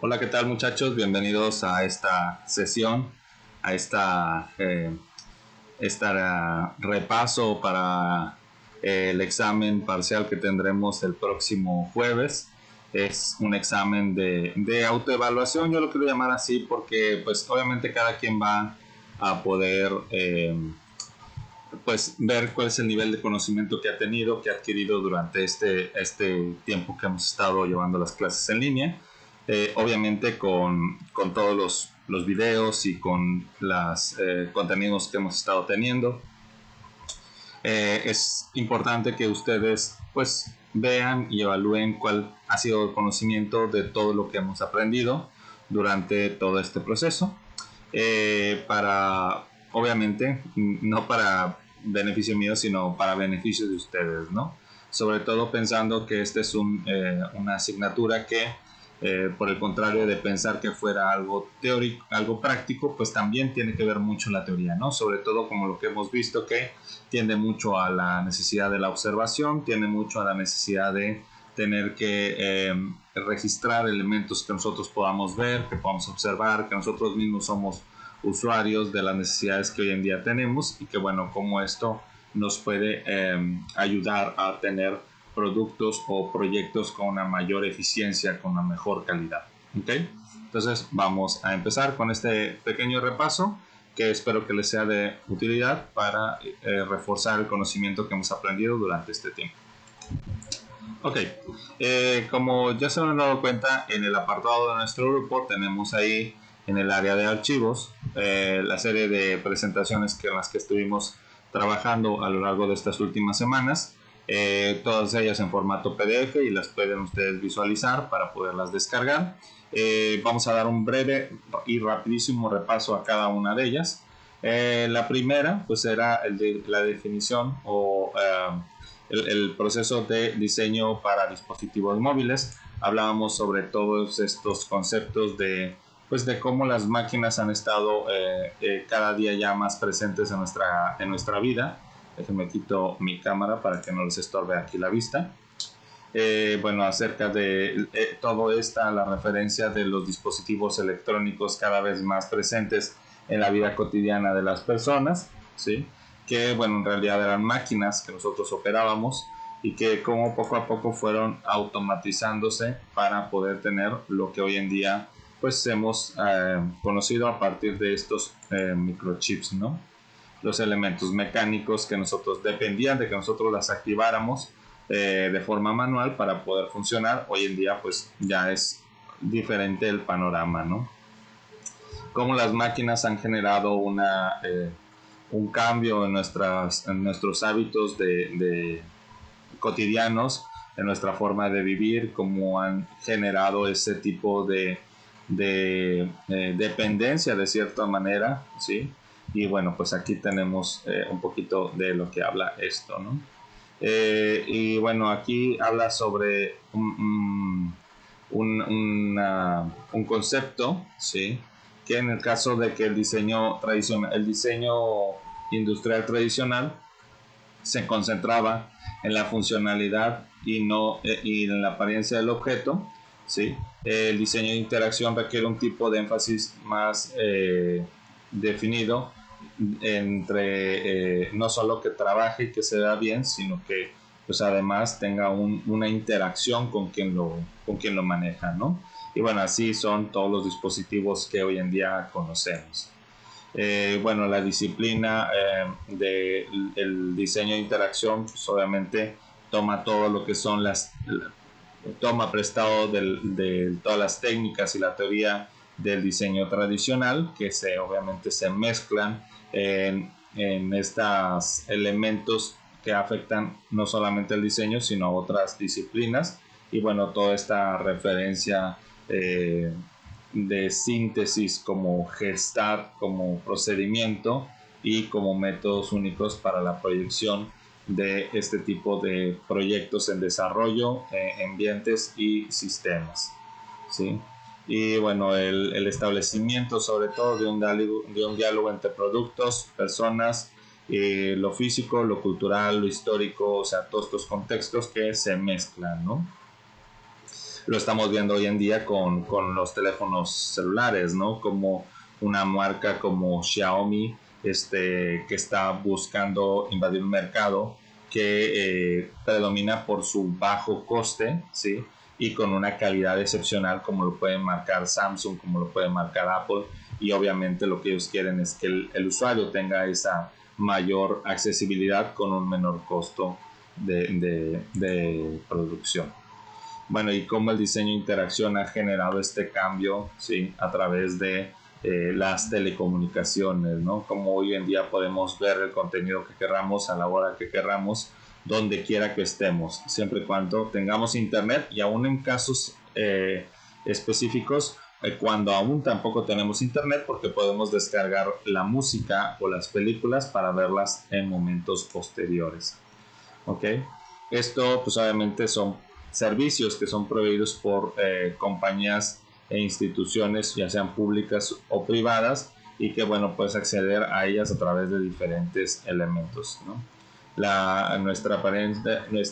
Hola, ¿qué tal muchachos? Bienvenidos a esta sesión, a esta repaso para el examen parcial que tendremos el próximo jueves. Es un examen de autoevaluación, yo lo quiero llamar así porque pues obviamente cada quien va a poder pues ver cuál es el nivel de conocimiento que ha tenido, que ha adquirido durante este tiempo que hemos estado llevando las clases en línea. Obviamente con todos los videos y con los contenidos que hemos estado teniendo. Es importante que ustedes pues vean y evalúen cuál ha sido el conocimiento de todo lo que hemos aprendido durante todo este proceso. Para, obviamente, no para beneficio mío, sino para beneficio de ustedes, ¿no? Sobre todo pensando que esta es una asignatura que, por el contrario de pensar que fuera algo teórico, algo práctico, pues también tiene que ver mucho la teoría, ¿no? Sobre todo como lo que hemos visto que tiende mucho a la necesidad de la observación, tiende mucho a la necesidad de tener que registrar elementos que nosotros podamos ver, que podamos observar, que nosotros mismos somos usuarios de las necesidades que hoy en día tenemos y que bueno, como esto nos puede ayudar a tener productos o proyectos con una mayor eficiencia, con una mejor calidad. ¿Okay? Entonces vamos a empezar con este pequeño repaso que espero que les sea de utilidad para reforzar el conocimiento que hemos aprendido durante este tiempo. Ok, como ya se han dado cuenta, en el apartado de nuestro grupo tenemos ahí en el área de archivos la serie de presentaciones en las que estuvimos trabajando a lo largo de estas últimas semanas, todas ellas en formato PDF y las pueden ustedes visualizar para poderlas descargar. Vamos a dar un breve y rapidísimo repaso a cada una de ellas. La primera pues era la definición o el proceso de diseño para dispositivos móviles. Hablábamos sobre todos estos conceptos pues de cómo las máquinas han estado cada día ya más presentes en nuestra vida. Déjenme quito mi cámara para que no les estorbe aquí la vista. Bueno, acerca de todo esta, la referencia de los dispositivos electrónicos cada vez más presentes en la vida cotidiana de las personas, ¿sí? Que bueno, en realidad eran máquinas que nosotros operábamos y que como poco a poco fueron automatizándose para poder tener lo que hoy en día pues hemos conocido a partir de estos microchips, ¿no? Los elementos mecánicos que nosotros dependían de que nosotros las activáramos de forma manual para poder funcionar. Hoy en día pues ya es diferente el panorama, ¿no? Cómo las máquinas han generado un cambio en nuestros hábitos de cotidianos, en nuestra forma de vivir, cómo han generado ese tipo de dependencia de cierta manera, ¿sí? Y bueno, pues aquí tenemos un poquito de lo que habla esto, ¿no? Y bueno, aquí habla sobre un concepto, ¿sí? Que en el caso de que el diseño tradicional, el diseño industrial tradicional se concentraba en la funcionalidad y no y en la apariencia del objeto, ¿sí? El diseño de interacción requiere un tipo de énfasis más definido entre no solo que trabaje y que se vea bien, sino que pues además tenga una interacción con quien lo maneja, ¿no? Y bueno, así son todos los dispositivos que hoy en día conocemos. Bueno, la disciplina del diseño de interacción, pues obviamente toma todo lo que son toma prestado de todas las técnicas y la teoría del diseño tradicional, que obviamente se mezclan en estos elementos que afectan no solamente el diseño, sino otras disciplinas. Y bueno, toda esta referencia de síntesis como gestar, como procedimiento y como métodos únicos para la proyección de este tipo de proyectos en desarrollo, ambientes y sistemas, ¿sí? Y bueno, el establecimiento sobre todo de un diálogo entre productos, personas, lo físico, lo cultural, lo histórico, o sea, todos estos contextos que se mezclan, ¿no? Lo estamos viendo hoy en día con los teléfonos celulares, ¿no? Como una marca como Xiaomi, que está buscando invadir un mercado que predomina por su bajo coste, ¿sí? Y con una calidad excepcional, como lo puede marcar Samsung, como lo puede marcar Apple, y obviamente lo que ellos quieren es que el usuario tenga esa mayor accesibilidad con un menor costo de producción. Bueno, y cómo el diseño de interacción ha generado este cambio, ¿sí? A través de las telecomunicaciones, ¿no? Como hoy en día podemos ver el contenido que querramos a la hora que querramos, donde quiera que estemos, siempre y cuando tengamos internet, y aún en casos específicos, cuando aún tampoco tenemos internet, porque podemos descargar la música o las películas para verlas en momentos posteriores. ¿Ok? Esto pues obviamente son servicios que son proveídos por compañías e instituciones, ya sean públicas o privadas, y que bueno, puedes acceder a ellas a través de diferentes elementos, ¿no? Nuestra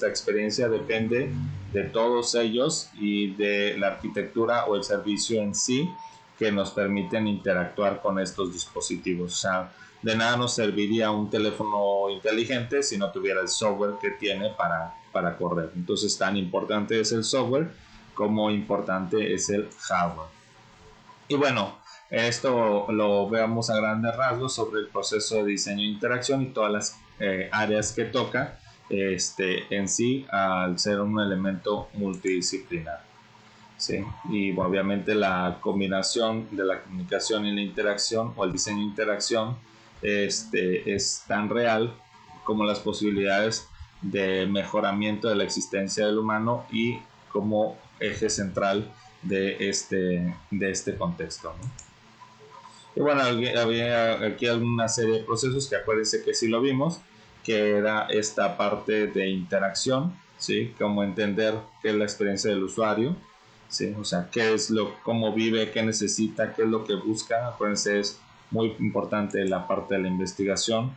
experiencia depende de todos ellos y de la arquitectura o el servicio en sí que nos permiten interactuar con estos dispositivos. O sea, de nada nos serviría un teléfono inteligente si no tuviera el software que tiene para correr. Entonces, tan importante es el software como importante es el hardware. Y bueno, esto lo veamos a grandes rasgos sobre el proceso de diseño e interacción y todas las áreas que toca en sí, al ser un elemento multidisciplinar. ¿Sí? Y bueno, obviamente la combinación de la comunicación y la interacción, o el diseño de interacción, es tan real como las posibilidades de mejoramiento de la existencia del humano, y como eje central de este contexto, ¿no? Y bueno, había aquí alguna serie de procesos que acuérdense que sí lo vimos, que era esta parte de interacción, ¿sí? Como entender qué es la experiencia del usuario, ¿sí? O sea, cómo vive, qué necesita, qué es lo que busca. Acuérdense, es muy importante la parte de la investigación,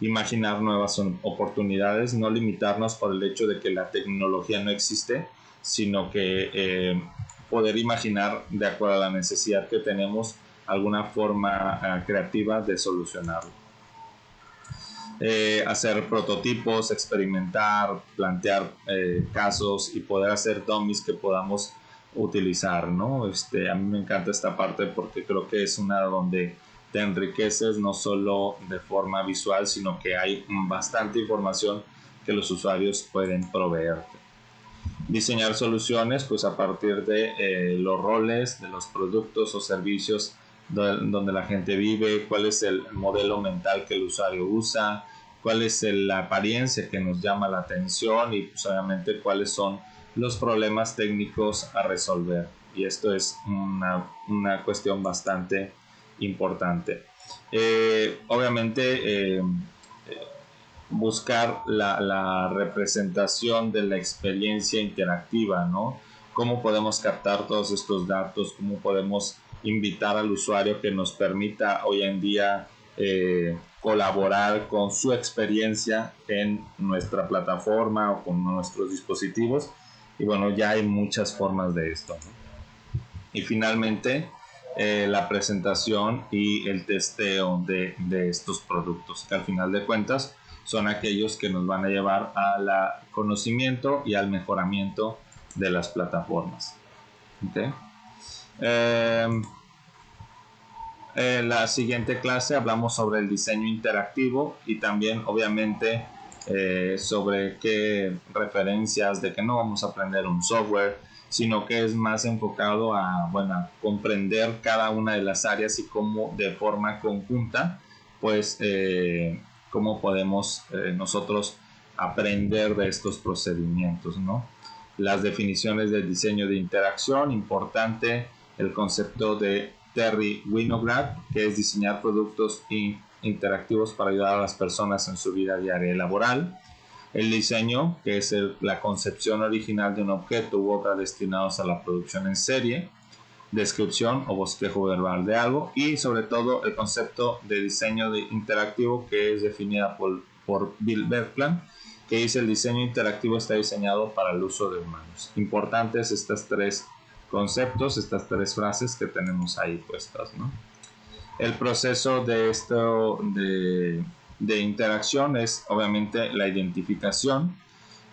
imaginar nuevas oportunidades, no limitarnos por el hecho de que la tecnología no existe, sino que poder imaginar, de acuerdo a la necesidad que tenemos, alguna forma creativa de solucionarlo. Hacer prototipos, experimentar, plantear casos y poder hacer dummies que podamos utilizar, ¿no? A mí me encanta esta parte porque creo que es una donde te enriqueces no solo de forma visual, sino que hay bastante información que los usuarios pueden proveerte. Diseñar soluciones pues a partir de los roles de los productos o servicios donde la gente vive, cuál es el modelo mental que el usuario usa, cuál es la apariencia que nos llama la atención, y pues obviamente cuáles son los problemas técnicos a resolver. Y esto es una cuestión bastante importante. Obviamente buscar la representación de la experiencia interactiva, ¿no? Cómo podemos captar todos estos datos, cómo podemos invitar al usuario que nos permita hoy en día colaborar con su experiencia en nuestra plataforma o con nuestros dispositivos. Y bueno, ya hay muchas formas de esto, ¿no? Y finalmente, la presentación y el testeo de estos productos, que al final de cuentas son aquellos que nos van a llevar al conocimiento y al mejoramiento de las plataformas. ¿Okay? En la siguiente clase hablamos sobre el diseño interactivo, y también obviamente sobre qué referencias, de que no vamos a aprender un software, sino que es más enfocado a, bueno, a comprender cada una de las áreas y cómo de forma conjunta pues cómo podemos nosotros aprender de estos procedimientos, ¿no? Las definiciones del diseño de interacción, importante el concepto de Terry Winograd, que es diseñar productos interactivos para ayudar a las personas en su vida diaria y laboral. El diseño, que es la concepción original de un objeto u obra destinados a la producción en serie. Descripción o bosquejo verbal de algo. Y sobre todo el concepto de diseño interactivo, que es definida por Bill Berkland, que dice: el diseño interactivo está diseñado para el uso de humanos. Importantes estas tres conceptos, estas tres frases que tenemos ahí puestas, ¿no? El proceso de esto de interacción es obviamente la identificación,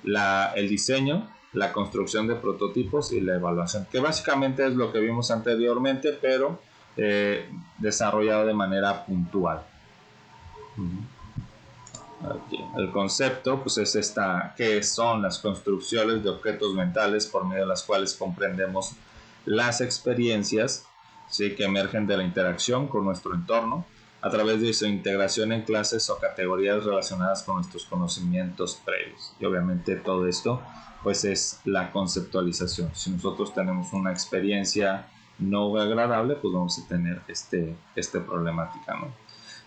el diseño, la construcción de prototipos y la evaluación, que básicamente es lo que vimos anteriormente, pero desarrollado de manera puntual. Aquí. El concepto pues es ¿qué son las construcciones de objetos mentales por medio de las cuales comprendemos las experiencias, ¿sí?, que emergen de la interacción con nuestro entorno a través de su integración en clases o categorías relacionadas con nuestros conocimientos previos? Y obviamente todo esto pues es la conceptualización. Si nosotros tenemos una experiencia no agradable, pues vamos a tener esta problemática, ¿no?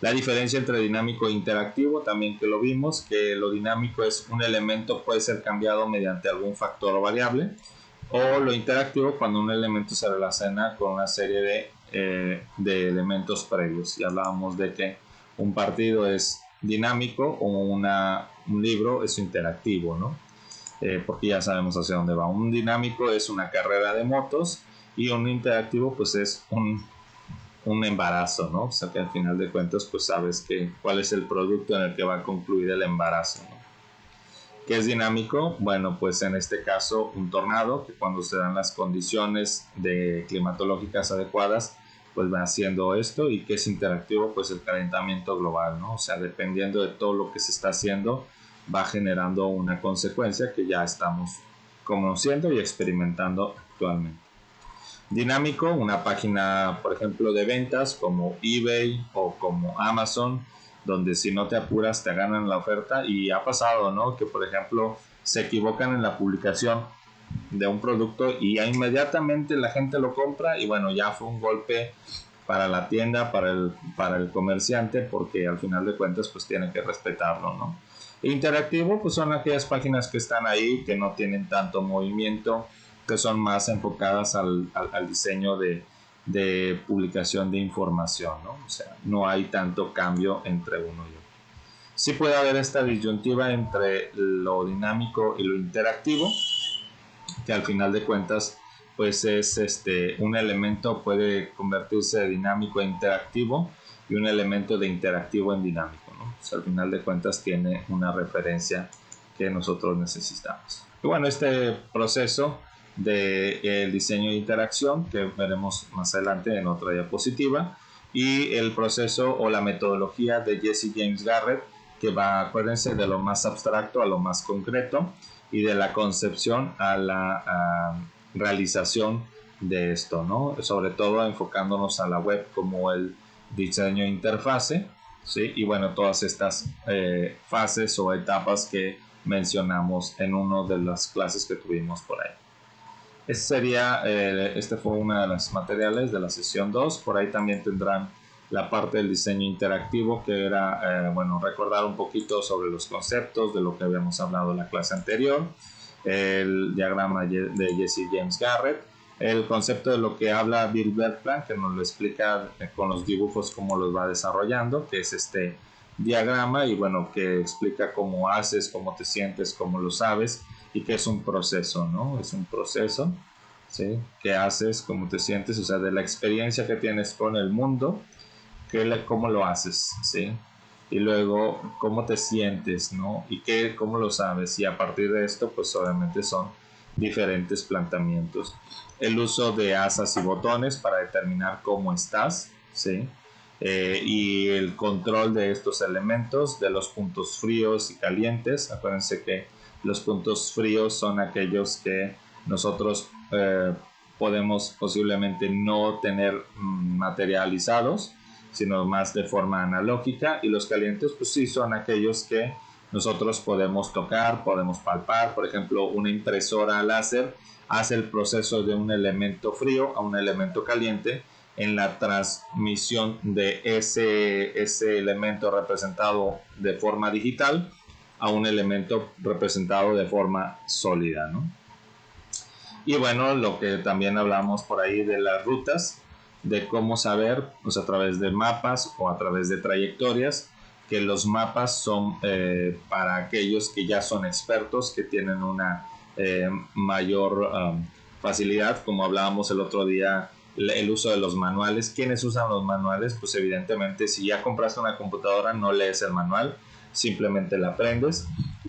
La diferencia entre dinámico e interactivo, también que lo vimos, que lo dinámico es un elemento puede ser cambiado mediante algún factor o variable, o lo interactivo cuando un elemento se relaciona con una serie de elementos previos. Y hablábamos de que un partido es dinámico o un libro es interactivo, ¿no? Porque ya sabemos hacia dónde va. Un dinámico es una carrera de motos y un interactivo pues es un embarazo, ¿no? O sea que al final de cuentas pues sabes cuál es el producto en el que va a concluir el embarazo, ¿no? ¿Qué es dinámico? Bueno, pues en este caso un tornado, que cuando se dan las condiciones climatológicas adecuadas, pues va haciendo esto. Y ¿qué es interactivo? Pues el calentamiento global, ¿no? O sea, dependiendo de todo lo que se está haciendo, va generando una consecuencia que ya estamos conociendo y experimentando actualmente. Dinámico, una página, por ejemplo, de ventas como eBay o como Amazon, donde si no te apuras te ganan la oferta. Y ha pasado, ¿no?, que por ejemplo se equivocan en la publicación de un producto y inmediatamente la gente lo compra y bueno, ya fue un golpe para la tienda, para el comerciante, porque al final de cuentas pues tienen que respetarlo, ¿no? Interactivo pues son aquellas páginas que están ahí, que no tienen tanto movimiento, que son más enfocadas al diseño de publicación de información, ¿no? O sea, no hay tanto cambio entre uno y otro. Sí puede haber esta disyuntiva entre lo dinámico y lo interactivo, que al final de cuentas pues es un elemento puede convertirse de dinámico a interactivo y un elemento de interactivo en dinámico, ¿no? O sea, al final de cuentas tiene una referencia que nosotros necesitamos. Y bueno, este proceso del diseño de interacción que veremos más adelante en otra diapositiva, y el proceso o la metodología de Jesse James Garrett, que va, acuérdense, de lo más abstracto a lo más concreto y de la concepción a la realización de esto, ¿no? Sobre todo enfocándonos a la web como el diseño de interfase, ¿sí? Y bueno, todas estas fases o etapas que mencionamos en una de las clases que tuvimos por ahí. Este fue uno de los materiales de la sesión 2. Por ahí también tendrán la parte del diseño interactivo, que era, bueno, recordar un poquito sobre los conceptos de lo que habíamos hablado en la clase anterior, el diagrama de Jesse James Garrett, el concepto de lo que habla Bill Bertrand, que nos lo explica con los dibujos cómo los va desarrollando, que es este diagrama, y bueno, que explica cómo haces, cómo te sientes, cómo lo sabes, y que es un proceso, ¿no? Es un proceso, ¿sí? ¿Qué haces, cómo te sientes? O sea, de la experiencia que tienes con el mundo, cómo lo haces, ¿sí? Y luego cómo te sientes, ¿no? Y cómo lo sabes. Y a partir de esto, pues obviamente son diferentes planteamientos. El uso de asas y botones para determinar cómo estás, ¿sí? Y el control de estos elementos, de los puntos fríos y calientes. Acuérdense que los puntos fríos son aquellos que nosotros podemos posiblemente no tener materializados, sino más de forma analógica, y los calientes pues sí son aquellos que nosotros podemos tocar, podemos palpar. Por ejemplo, una impresora láser hace el proceso de un elemento frío a un elemento caliente en la transmisión de ese elemento representado de forma digital a un elemento representado de forma sólida, ¿no? Y bueno, lo que también hablamos por ahí de las rutas, de cómo saber, pues a través de mapas o a través de trayectorias, que los mapas son para aquellos que ya son expertos, que tienen una mayor facilidad, como hablábamos el otro día, el uso de los manuales. ¿Quiénes usan los manuales? Pues evidentemente si ya compraste una computadora no lees el manual, simplemente la aprendes.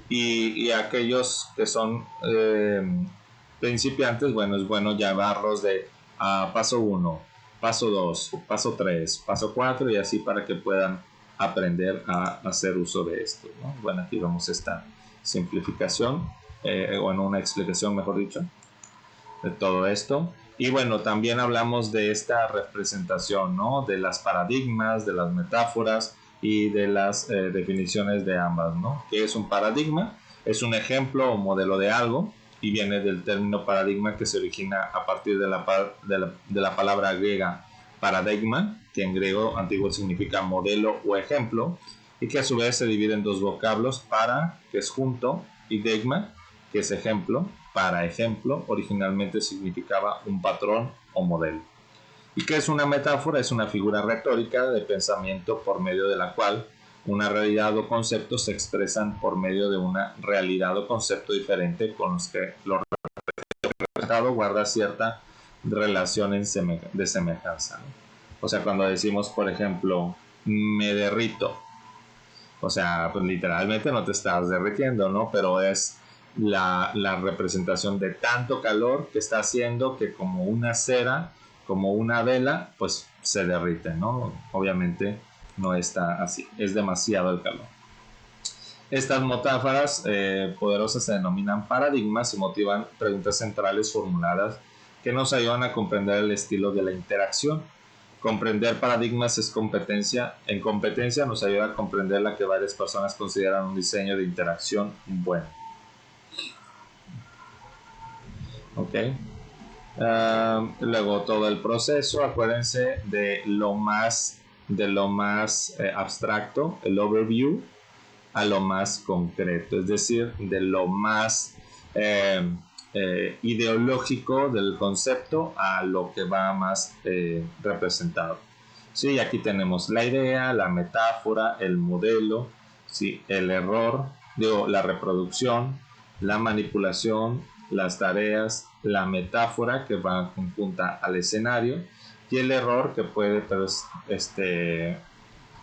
Y aquellos que son principiantes, bueno, es bueno llevarlos de paso 1, paso 2, paso 3, paso 4 y así para que puedan aprender a hacer uso de esto, ¿no? Bueno, aquí vemos esta simplificación, bueno, una explicación, mejor dicho, de todo esto. Y bueno, también hablamos de esta representación, ¿no? De las paradigmas, de las metáforas y de las definiciones de ambas, ¿no? ¿Qué es un paradigma? Es un ejemplo o modelo de algo y viene del término paradigma, que se origina a partir de la palabra griega paradigma, que en griego antiguo significa modelo o ejemplo, y que a su vez se divide en dos vocablos: para, que es junto, y deigma, que es ejemplo. Para ejemplo originalmente significaba un patrón o modelo. ¿Y qué es una metáfora? Es una figura retórica de pensamiento por medio de la cual una realidad o concepto se expresan por medio de una realidad o concepto diferente con los que lo representado guarda cierta relación de semejanza, ¿no? O sea, cuando decimos, por ejemplo, me derrito, o sea, pues literalmente no te estás derritiendo, ¿no? Pero es la representación de tanto calor que está haciendo que como una cera, como una vela, pues se derrite, ¿no? Obviamente no está así, es demasiado el calor. Estas metáforas poderosas se denominan paradigmas y motivan preguntas centrales formuladas que nos ayudan a comprender el estilo de la interacción. Comprender paradigmas es competencia. En competencia nos ayuda a comprender la que varias personas consideran un diseño de interacción bueno. Ok. Luego todo el proceso, acuérdense de lo más abstracto, el overview, a lo más concreto, es decir, de lo más ideológico del concepto a lo que va más representado. Sí, aquí tenemos la idea, la metáfora, el modelo, sí, el error, la reproducción, la manipulación, las tareas, la metáfora que va conjunta al escenario y el error que puede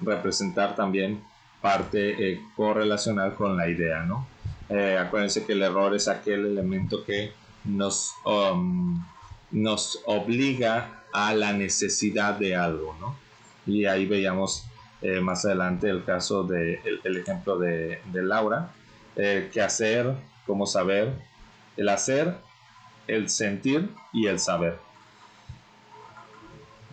representar también parte correlacional con la idea, ¿no? Acuérdense que el error es aquel elemento que nos obliga a la necesidad de algo, ¿no? Y ahí veíamos más adelante el caso el ejemplo de Laura, qué hacer, cómo saber, el hacer, el sentir y el saber,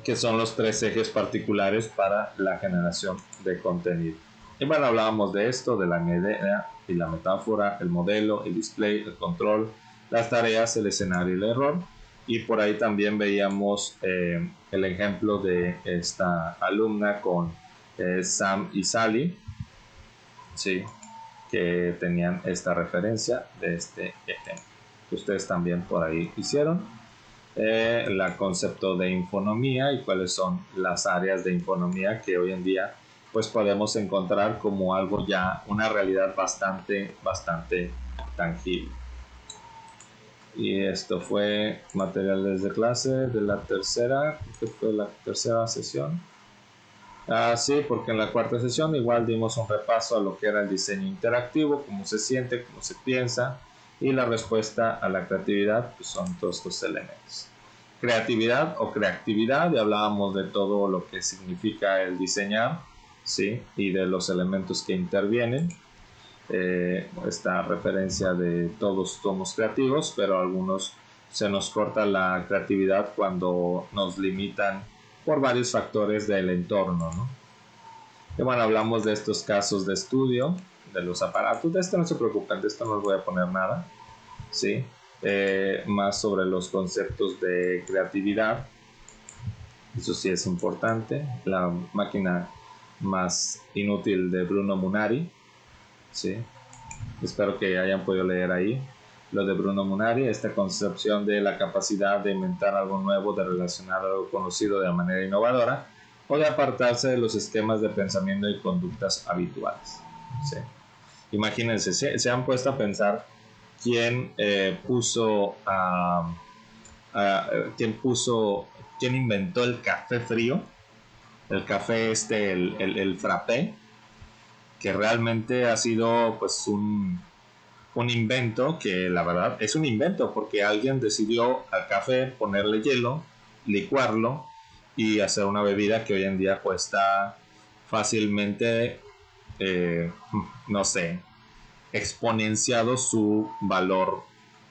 que son los tres ejes particulares para la generación de contenido. Y bueno, hablábamos de esto, de la idea y la metáfora, el modelo, el display, el control, las tareas, el escenario y el error. Y por ahí también veíamos el ejemplo de esta alumna con Sam y Sally, ¿sí? Que tenían esta referencia de este ejemplo, que ustedes también por ahí hicieron. El concepto de infonomía y cuáles son las áreas de infonomía que hoy en día pues podemos encontrar como algo ya, una realidad bastante tangible. Y esto fue materiales de clase de la tercera, que fue la tercera sesión. Sí, porque en la cuarta sesión igual dimos un repaso a lo que era el diseño interactivo, cómo se siente, cómo se piensa, y la respuesta a la creatividad pues son todos estos elementos. Creatividad o creatividad, ya hablábamos de todo lo que significa el diseñar, ¿sí? Y de los elementos que intervienen. Esta referencia de todos somos creativos, pero a algunos se nos corta la creatividad cuando nos limitan por varios factores del entorno, ¿no? Y bueno, hablamos de estos casos de estudio, de los aparatos. De esto no se preocupen, de esto no les voy a poner nada, ¿sí? Más sobre los conceptos de creatividad. Eso sí es importante. La máquina más inútil de Bruno Munari, ¿sí? Espero que hayan podido leer ahí lo de Bruno Munari, esta concepción de la capacidad de inventar algo nuevo, de relacionar algo conocido de manera innovadora, o de apartarse de los esquemas de pensamiento y conductas habituales. ¿Sí? Imagínense, se han puesto a pensar quién quién inventó el café frío, el café el frappé, que realmente ha sido pues un invento que la verdad es un invento porque alguien decidió al café ponerle hielo, licuarlo y hacer una bebida que hoy en día cuesta fácilmente, no sé, exponenciado su valor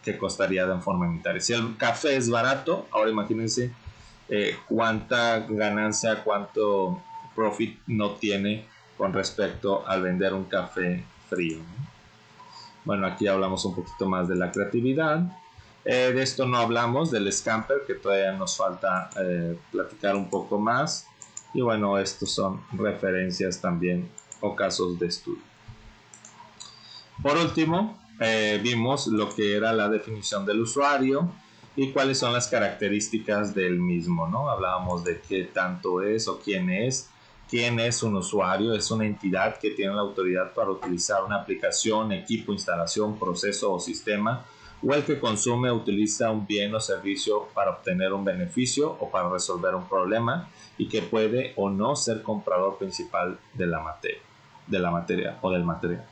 que costaría de forma unitaria. Si el café es barato, ahora imagínense cuánta ganancia, cuánto profit no tiene con respecto al vender un café frío. Bueno, aquí hablamos un poquito más de la creatividad. De esto no hablamos, del scamper, que todavía nos falta platicar un poco más. Y bueno, estos son referencias también o casos de estudio. Por último, vimos lo que era la definición del usuario y cuáles son las características del mismo, ¿no? Hablábamos de qué tanto es o quién es. ¿Quién es un usuario? Es una entidad que tiene la autoridad para utilizar una aplicación, equipo, instalación, proceso o sistema, o el que consume o utiliza un bien o servicio para obtener un beneficio o para resolver un problema y que puede o no ser comprador principal de la materia o del material.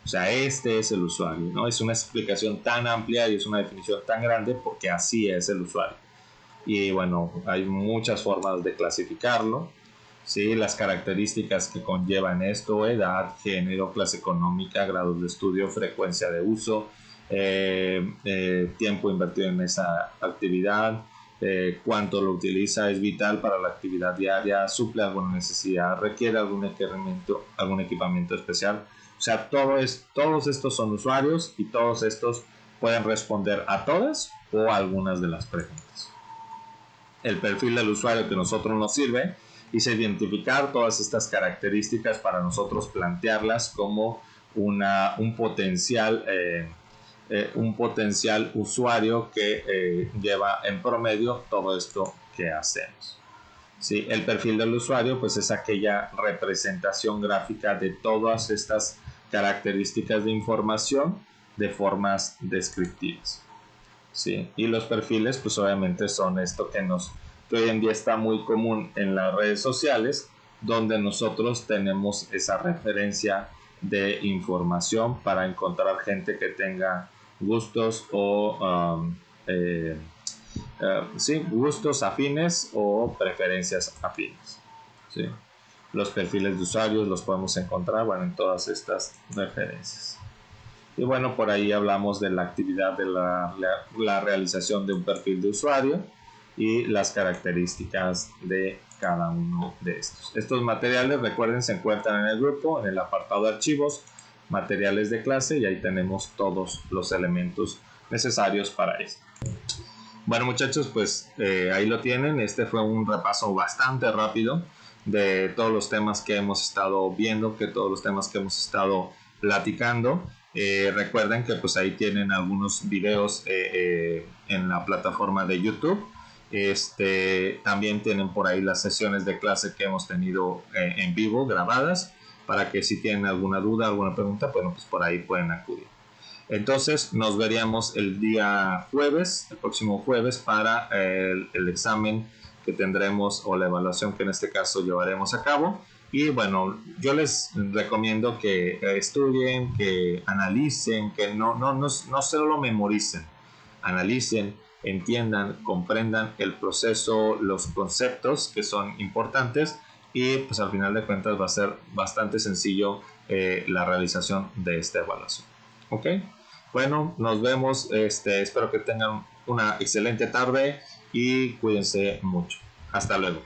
O sea, este es el usuario, ¿no? Es una explicación tan amplia y es una definición tan grande porque así es el usuario. Y bueno, hay muchas formas de clasificarlo. ¿Sí? Las características que conllevan esto: edad, género, clase económica, grados de estudio, frecuencia de uso, tiempo invertido en esa actividad, cuánto lo utiliza, es vital para la actividad diaria, suple alguna necesidad, requiere algún equipamiento especial. O sea, todos estos son usuarios y todos estos pueden responder a todas o a algunas de las preguntas. El perfil del usuario que a nosotros nos sirve es identificar todas estas características para nosotros plantearlas como un potencial usuario que lleva en promedio todo esto que hacemos. ¿Sí? El perfil del usuario pues es aquella representación gráfica de todas estas características de información de formas descriptivas. ¿Sí? Y los perfiles pues obviamente son esto que hoy en día está muy común en las redes sociales, donde nosotros tenemos esa referencia de información para encontrar gente que tenga gustos o gustos afines o preferencias afines. ¿Sí? Los perfiles de usuarios los podemos encontrar en todas estas referencias. Y bueno, por ahí hablamos de la actividad de la realización de un perfil de usuario y las características de cada uno de estos. Estos materiales, recuerden, se encuentran en el grupo, en el apartado de archivos, materiales de clase, y ahí tenemos todos los elementos necesarios para esto. Bueno, muchachos, pues ahí lo tienen. Este fue un repaso bastante rápido de todos los temas que hemos estado viendo, todos los temas que hemos estado platicando. Recuerden que pues ahí tienen algunos videos en la plataforma de YouTube. También tienen por ahí las sesiones de clase que hemos tenido en vivo, grabadas, para que si tienen alguna duda, alguna pregunta, bueno, pues por ahí pueden acudir. Entonces nos veríamos el día jueves, el próximo jueves, para el examen que tendremos, o la evaluación que en este caso llevaremos a cabo. Y bueno, yo les recomiendo que estudien, que analicen, que no solo memoricen, analicen, entiendan, comprendan el proceso, los conceptos que son importantes, y pues al final de cuentas va a ser bastante sencillo la realización de esta evaluación. ¿Ok? Bueno, nos vemos. Espero que tengan una excelente tarde y cuídense mucho. Hasta luego.